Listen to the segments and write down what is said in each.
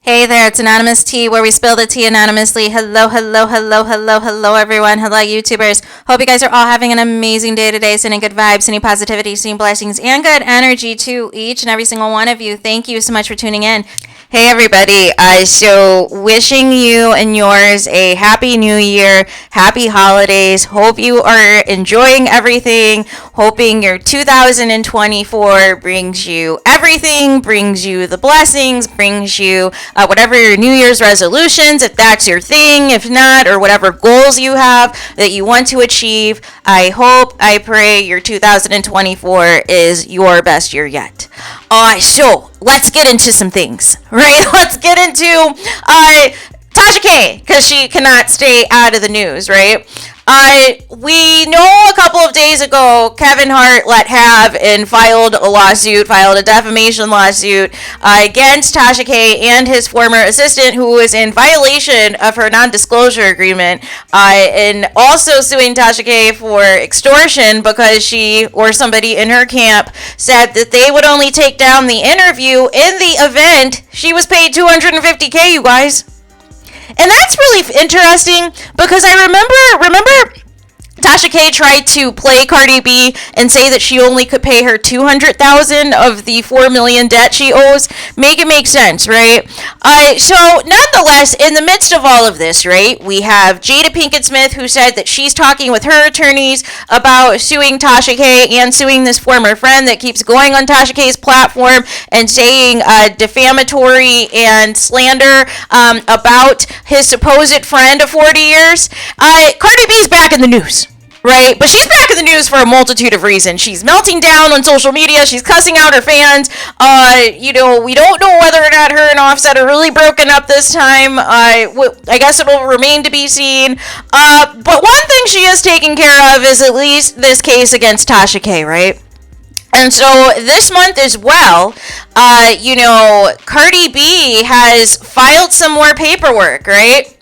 Hey there, it's Anonymous Tea, where we spill the tea anonymously. Hello, hello, hello, hello, hello, everyone. Hello, YouTubers. Hope you guys are all having an amazing day today, sending good vibes, sending positivity, sending blessings, and good energy to each and every single one of you. Thank you so much for tuning in. Hey everybody, so wishing you and yours a happy new year, happy holidays. Hope you are enjoying everything. Hoping your 2024 brings you everything, brings you the blessings, brings you whatever your New Year's resolutions, if that's your thing, if not, or whatever goals you have that you want to achieve. I hope, I pray your 2024 is your best year yet. So let's get into some things, right? Let's get into Tasha K, because she cannot stay out of the news, right? We know a couple of days ago, Kevin Hart let have and filed a defamation lawsuit against Tasha K and his former assistant, who was in violation of her non-disclosure agreement, and also suing Tasha K for extortion because she or somebody in her camp said that they would only take down the interview in the event she was paid $250K, you guys. And that's really interesting because I remember Tasha K tried to play Cardi B and say that she only could pay her $200,000 of the $4 million debt she owes. Make it make sense, right? So nonetheless, in the midst of all of this, right, we have Jada Pet Smith, who said that she's talking with her attorneys about suing Tasha K and suing this former friend that keeps going on Tasha K's platform and saying defamatory and slander about his supposed friend of 40 years. Cardi B's back in the news. Right? But she's back in the news for a multitude of reasons. She's melting down on social media. She's cussing out her fans. We don't know whether or not her and Offset are really broken up this time. I guess it will remain to be seen. But one thing she is taking care of is at least this case against Tasha K, right? And so this month as well, Cardi B has filed some more paperwork, right?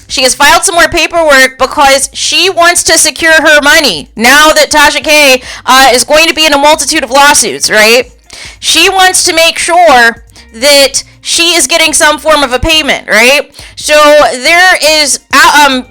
She has filed some more paperwork because she wants to secure her money now that Tasha K is going to be in a multitude of lawsuits, right? She wants to make sure that she is getting some form of a payment, right? So there is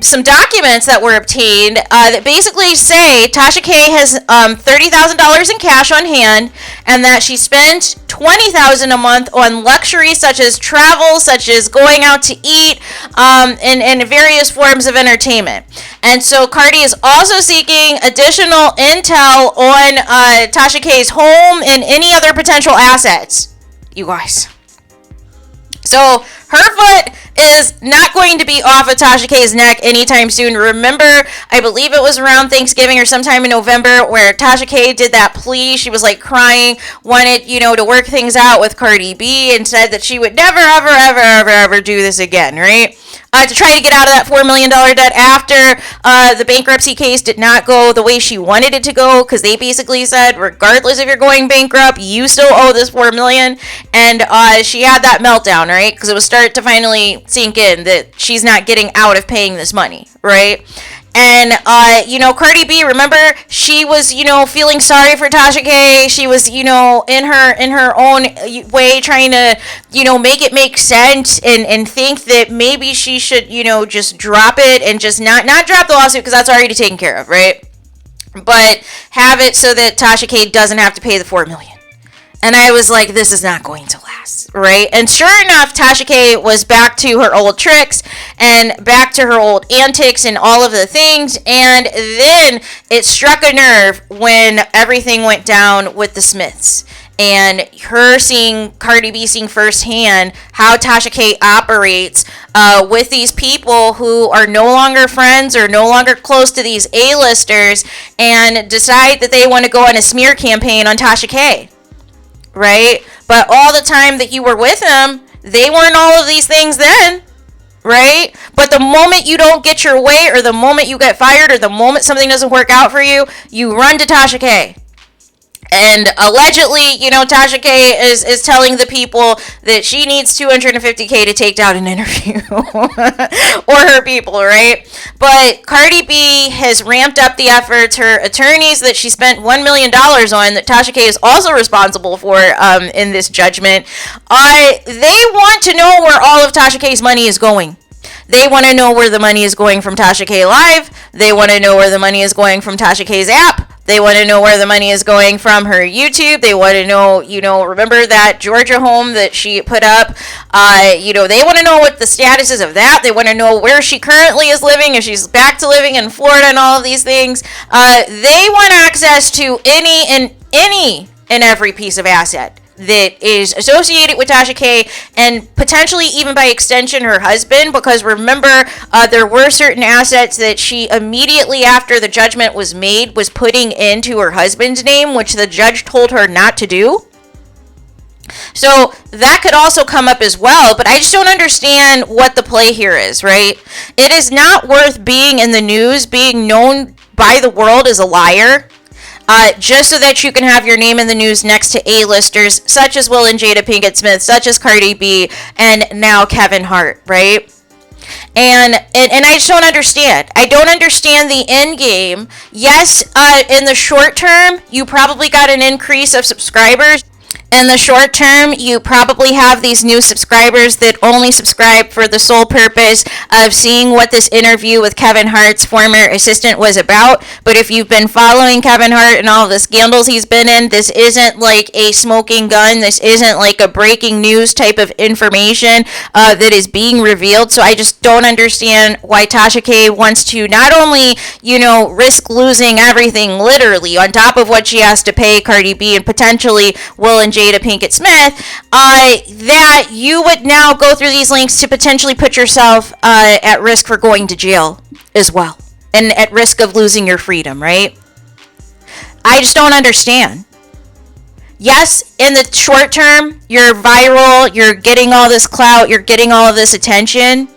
some documents that were obtained that basically say Tasha K has $30,000 in cash on hand, and that she spent $20,000 a month on luxuries such as travel, such as going out to eat, and various forms of entertainment. And so Cardi is also seeking additional intel on Tasha K's home and any other potential assets, you guys. So her foot is not going to be off of Tasha K's neck anytime soon. Remember, I believe it was around Thanksgiving or sometime in November where Tasha K did that plea. She was like crying, wanted, to work things out with Cardi B, and said that she would never, ever, ever, ever, ever do this again, right? To try to get out of that $4 million debt after the bankruptcy case did not go the way she wanted it to go, because they basically said, regardless if you're going bankrupt, you still owe this $4 million. And she had that meltdown, right? Because it was starting to finally sink in that she's not getting out of paying this money, right? And, Cardi B, remember, she was, feeling sorry for Tasha K. She was, in her own way trying to, make it make sense and think that maybe she should, just drop it and just not drop the lawsuit because that's already taken care of, right? But have it so that Tasha K doesn't have to pay the $4 million. And I was like, this is not going to last, right? And sure enough, Tasha K was back to her old tricks and back to her old antics and all of the things. And then it struck a nerve when everything went down with the Smiths. And Cardi B seeing firsthand how Tasha K operates with these people who are no longer friends or no longer close to these A-listers, and decide that they want to go on a smear campaign on Tasha K. Right? But all the time that you were with them, they weren't all of these things then, right? But the moment you don't get your way, or the moment you get fired, or the moment something doesn't work out for you, you run to Tasha K. And allegedly, Tasha K is telling the people that she needs 250K to take down an interview or her people, right? But Cardi B has ramped up the efforts. Her attorneys that she spent $1 million on, that Tasha K is also responsible for in this judgment, they want to know where all of Tasha K's money is going. They want to know where the money is going from Tasha K Live. They want to know where the money is going from Tasha K's app. They want to know where the money is going from her YouTube. They want to know, remember that Georgia home that she put up? They want to know what the status is of that. They want to know where she currently is living, if she's back to living in Florida and all of these things. They want access to any and every piece of asset that is associated with Tasha K, and potentially even by extension her husband, because remember, there were certain assets that she immediately after the judgment was made was putting into her husband's name, which the judge told her not to do. So that could also come up as well, but I just don't understand what the play here is, right? It is not worth being in the news, being known by the world as a liar, just so that you can have your name in the news next to A-listers such as Will and Jada Pinkett Smith, such as Cardi B, and now Kevin Hart, right? And I just don't understand. I don't understand the end game. Yes, in the short term, you probably got an increase of subscribers. In the short term, you probably have these new subscribers that only subscribe for the sole purpose of seeing what this interview with Kevin Hart's former assistant was about. But if you've been following Kevin Hart and all the scandals he's been in, this isn't like a smoking gun. This isn't like a breaking news type of information that is being revealed. So I just don't understand why Tasha K wants to not only, risk losing everything literally on top of what she has to pay Cardi B and potentially Will and Jada Pinkett Smith, that you would now go through these links to potentially put yourself at risk for going to jail as well, and at risk of losing your freedom, right? I just don't understand. Yes, in the short term, you're viral, you're getting all this clout, you're getting all of this attention,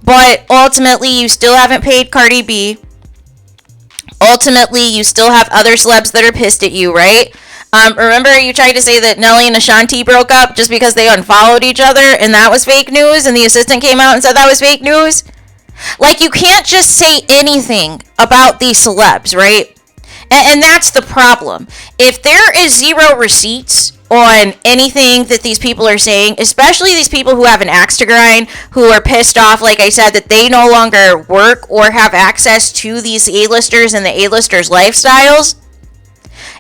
but ultimately you still haven't paid Cardi B. Ultimately, you still have other celebs that are pissed at you, right? Remember you tried to say that Nelly and Ashanti broke up just because they unfollowed each other and that was fake news, and the assistant came out and said that was fake news? Like, you can't just say anything about these celebs, right? And that's the problem. If there is zero receipts on anything that these people are saying, especially these people who have an axe to grind, who are pissed off, like I said, that they no longer work or have access to these A-listers and the A-listers' lifestyles,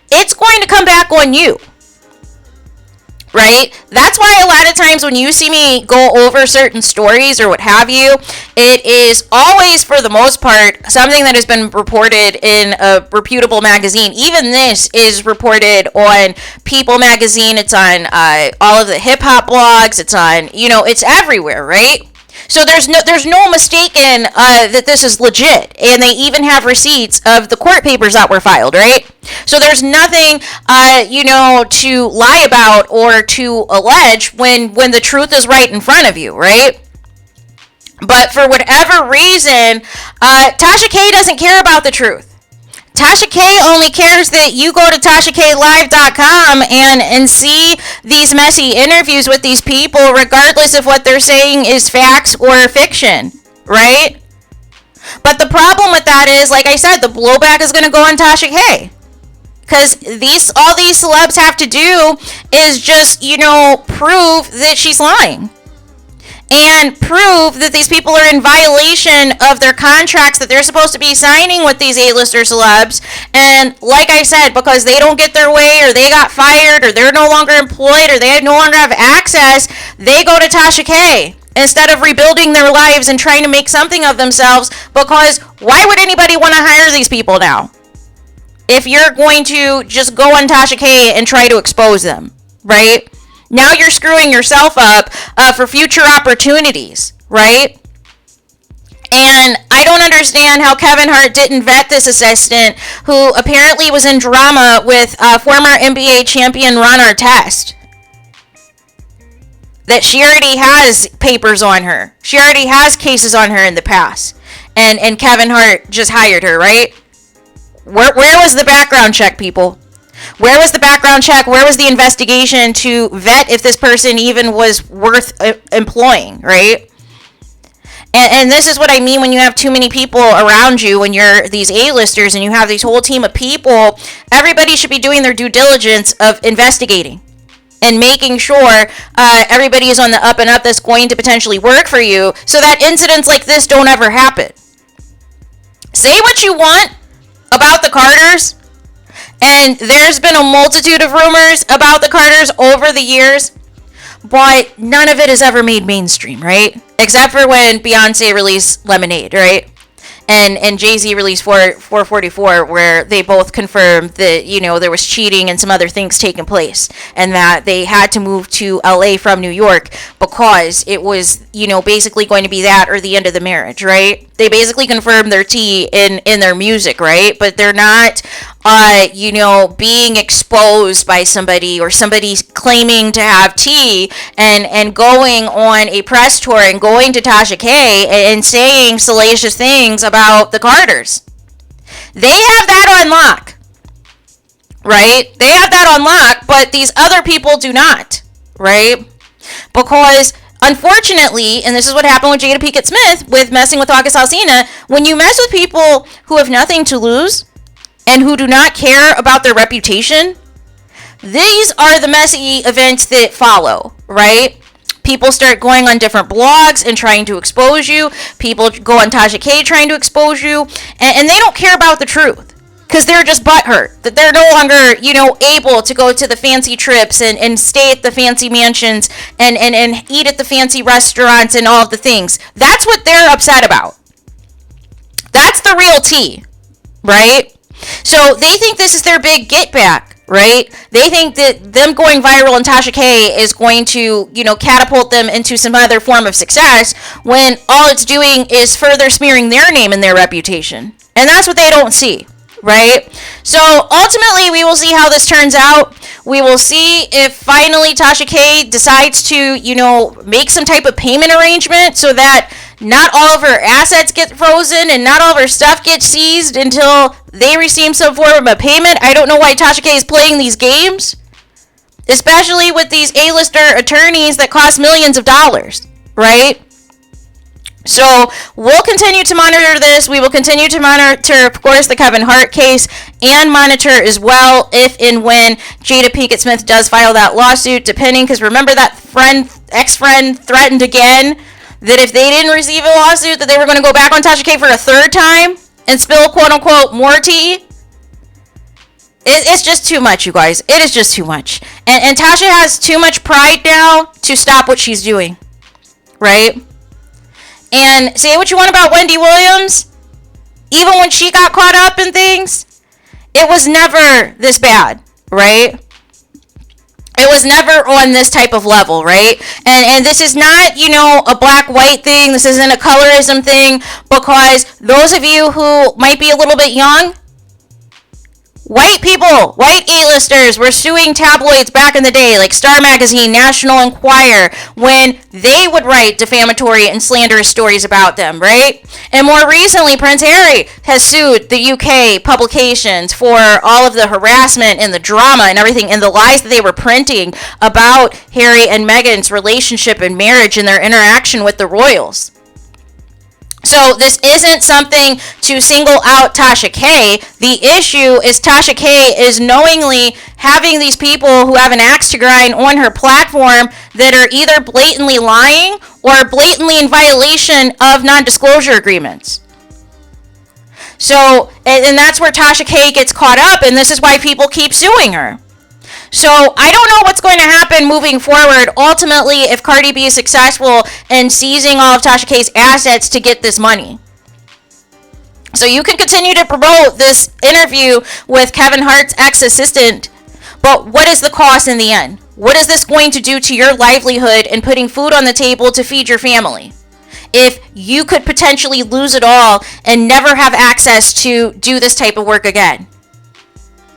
it's going to come back on you, right? That's why a lot of times when you see me go over certain stories or what have you, it is always, for the most part, something that has been reported in a reputable magazine. Even this is reported on People magazine. It's on all of the hip-hop blogs. It's on, it's everywhere, right? So there's no mistaking that this is legit, and they even have receipts of the court papers that were filed, right? So there's nothing, to lie about or to allege when the truth is right in front of you, right? But for whatever reason, Tasha K doesn't care about the truth. Tasha K only cares that you go to TashaKLive.com and see these messy interviews with these people, regardless of what they're saying is facts or fiction, right? But the problem with that is, like I said, the blowback is going to go on Tasha K. Because all these celebs have to do is just, prove that she's lying. And prove that these people are in violation of their contracts that they're supposed to be signing with these A-lister celebs. And like I said, because they don't get their way, or they got fired, or they're no longer employed, or they no longer have access, they go to Tasha K instead of rebuilding their lives and trying to make something of themselves. Because why would anybody want to hire these people now if you're going to just go on Tasha K and try to expose them, right? Now you're screwing yourself up for future opportunities, right? And I don't understand how Kevin Hart didn't vet this assistant, who apparently was in drama with former NBA champion Ron Artest. That she already has papers on her. She already has cases on her in the past. And Kevin Hart just hired her, right? Where was the background check, people? Where was the background check? Where was the investigation to vet if this person even was worth employing, right? And this is what I mean when you have too many people around you, when you're these A-listers and you have this whole team of people. Everybody should be doing their due diligence of investigating and making sure everybody is on the up and up that's going to potentially work for you, so that incidents like this don't ever happen. Say what you want about the Carters, and there's been a multitude of rumors about the Carters over the years, but none of it has ever made mainstream, right? Except for when Beyonce released Lemonade, right? And Jay-Z released 444, where they both confirmed that, you know, there was cheating and some other things taking place, and that they had to move to LA from New York because it was, you know, basically going to be that or the end of the marriage, right? They basically confirmed their tea in their music, right? But they're not, you know, being exposed by somebody, or somebody claiming to have tea and going on a press tour and going to Tasha K and saying salacious things about the Carters. They have that on lock, right? They have that on lock, but these other people do not, right? Because unfortunately, and this is what happened with Jada Pet Smith with messing with August Alsina, when you mess with people who have nothing to lose and who do not care about their reputation, these are the messy events that follow, right? People start going on different blogs and trying to expose you. People go on Tasha K trying to expose you, and they don't care about the truth, because they're just butthurt that they're no longer, you know, able to go to the fancy trips and stay at the fancy mansions and eat at the fancy restaurants and all of the things. That's what they're upset about. That's the real tea, right? So they think this is their big get back, right? They think that them going viral on Tasha K is going to, you know, catapult them into some other form of success, when all it's doing is further smearing their name and their reputation. And that's what they don't see, right? So ultimately, we will see how this turns out. We will see if finally Tasha K decides to, you know, make some type of payment arrangement so that not all of her assets get frozen and not all of her stuff gets seized until they receive some form of a payment. I don't know why Tasha K is playing these games, especially with these A-lister attorneys that cost millions of dollars, right? So we'll continue to monitor this. We will continue to monitor, of course, the Kevin Hart case, and monitor as well if and when Jada Pet Smith does file that lawsuit, depending, because remember that ex-friend threatened again that if they didn't receive a lawsuit, that they were going to go back on Tasha K for a third time and spill, quote-unquote, more tea. It's just too much, you guys. It is just too much. And Tasha has too much pride now to stop what she's doing, right? And say what you want about Wendy Williams, even when she got caught up in things, it was never this bad, right? It was never on this type of level, right? And this is not, you know, a black-white thing. This isn't a colorism thing, because those of you who might be a little bit young, white people, white A-listers were suing tabloids back in the day, like Star Magazine, National Enquirer, when they would write defamatory and slanderous stories about them, right? And more recently, Prince Harry has sued the UK publications for all of the harassment and the drama and everything and the lies that they were printing about Harry and Meghan's relationship and marriage and their interaction with the royals. So this isn't something to single out Tasha K. The issue is Tasha K is knowingly having these people who have an axe to grind on her platform that are either blatantly lying or blatantly in violation of non-disclosure agreements. So, and that's where Tasha K gets caught up, and this is why people keep suing her. So I don't know what's going to happen moving forward. Ultimately, if Cardi B is successful in seizing all of Tasha K's assets to get this money. So you can continue to promote this interview with Kevin Hart's ex-assistant, but what is the cost in the end? What is this going to do to your livelihood and putting food on the table to feed your family? If you could potentially lose it all and never have access to do this type of work again.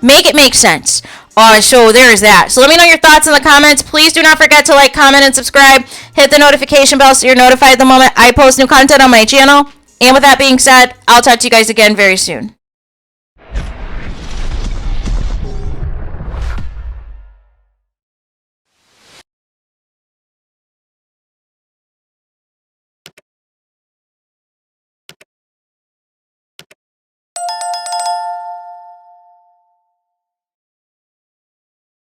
Make it make sense. So there's that. So let me know your thoughts in the comments. Please do not forget to like, comment, and subscribe. Hit the notification bell so you're notified the moment I post new content on my channel. And with that being said, I'll talk to you guys again very soon.